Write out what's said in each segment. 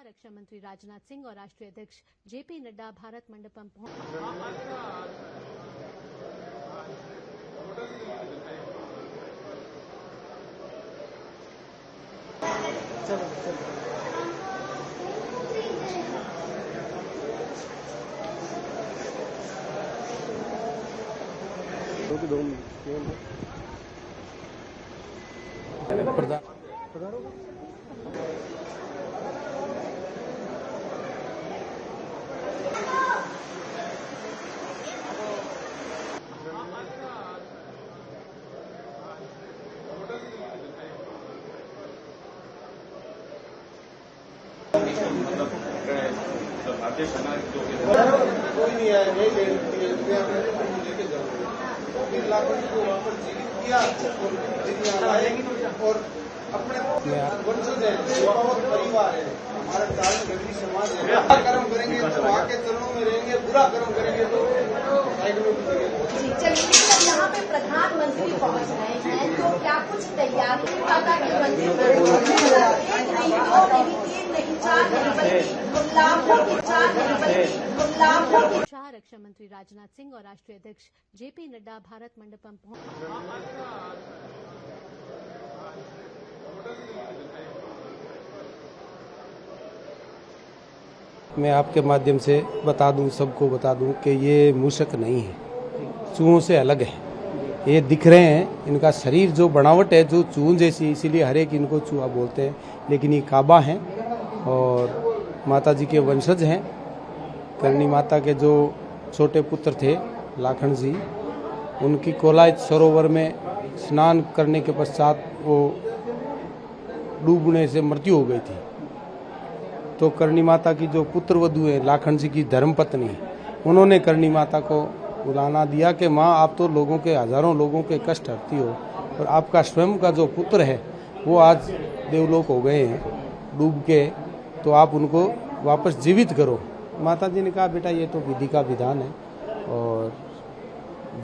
रक्षा मंत्री राजनाथ सिंह और राष्ट्रीय अध्यक्ष जेपी नड्डा भारत मंडपम कोई नहीं आया, नहीं लेके जाओ। फिर लाखों को वापस जीवित किया और अपने वंशज है, बहुत परिवार है, हमारा चारण गरीब समाज है। अच्छा कर्म करेंगे तो आके चरणों में रहेंगे, बुरा कर्म करेंगे तो साइड में चलिए, यहाँ पे प्रधानमंत्री पहुँच रहे हैं तो क्या कुछ तैयारी पता की मंत्री शाह रक्षा मंत्री राजनाथ सिंह और राष्ट्रीय अध्यक्ष जेपी नड्डा भारत मंडपम मैं आपके माध्यम से बता दूं, सबको बता दूं कि ये मूषक नहीं है, चूहों से अलग है। ये दिख रहे हैं, इनका शरीर जो बनावट है जो चूहों जैसी, इसीलिए हर एक इनको चूहा बोलते हैं, लेकिन ये काबा हैं और माता जी के वंशज हैं। करणी माता के जो छोटे पुत्र थे लाखन जी, उनकी कोलायत सरोवर में स्नान करने के पश्चात वो डूबने से मृत्यु हो गई थी। तो करणी माता की जो पुत्र वधू है लाखन जी की धर्मपत्नी, उन्होंने करणी माता को बुलाना दिया कि माँ आप तो लोगों के, हजारों लोगों के कष्ट हरती हो और आपका स्वयं का जो पुत्र है वो आज देवलोक हो गए हैं डूब के, तो आप उनको वापस जीवित करो। माता जी ने कहा बेटा ये तो विधि का विधान है और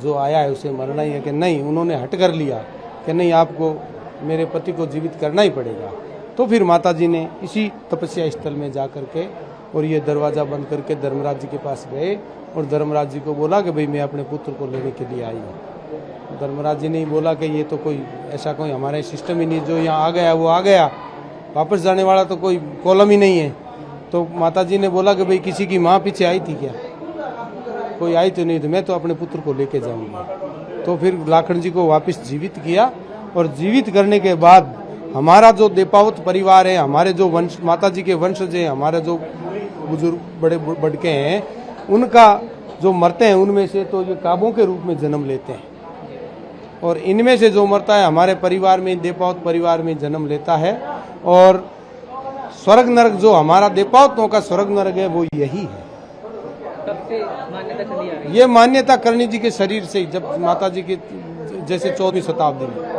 जो आया है उसे मरना ही है। कि नहीं, उन्होंने हट कर लिया कि नहीं, आपको मेरे पति को जीवित करना ही पड़ेगा। तो फिर माता जी ने इसी तपस्या स्थल में जा करके और ये दरवाज़ा बंद करके धर्मराज जी के पास गए और धर्मराज जी को बोला कि भाई मैं अपने पुत्र को लेने के लिए आई हूँ। धर्मराज जी ने बोला कि ये तो कोई ऐसा कोई हमारे सिस्टम ही नहीं, जो यहाँ आ गया वो आ गया, वापस जाने वाला तो कोई कॉलम ही नहीं है। तो माता जी ने बोला कि भाई किसी की माँ पीछे आई थी क्या? कोई आई तो नहीं, तो मैं तो अपने पुत्र को लेके जाऊंगी। तो फिर लाखन जी को वापस जीवित किया और जीवित करने के बाद हमारा जो देपावत परिवार है, हमारे जो वंश, माता जी के वंशज हैं, हमारे जो बुजुर्ग बड़े बड़के हैं, उनका जो मरते हैं उनमें से तो ये काबों के रूप में जन्म लेते हैं और इनमें से जो मरता है हमारे परिवार में, देपावत परिवार में जन्म लेता है। और स्वर्ग नरक जो हमारा देपावतों का स्वर्ग नरक है वो यही है। कब से मान्यता चली आ रही है? ये मान्यता करणी जी के शरीर से, जब माता जी के जैसे 14वीं शताब्दी में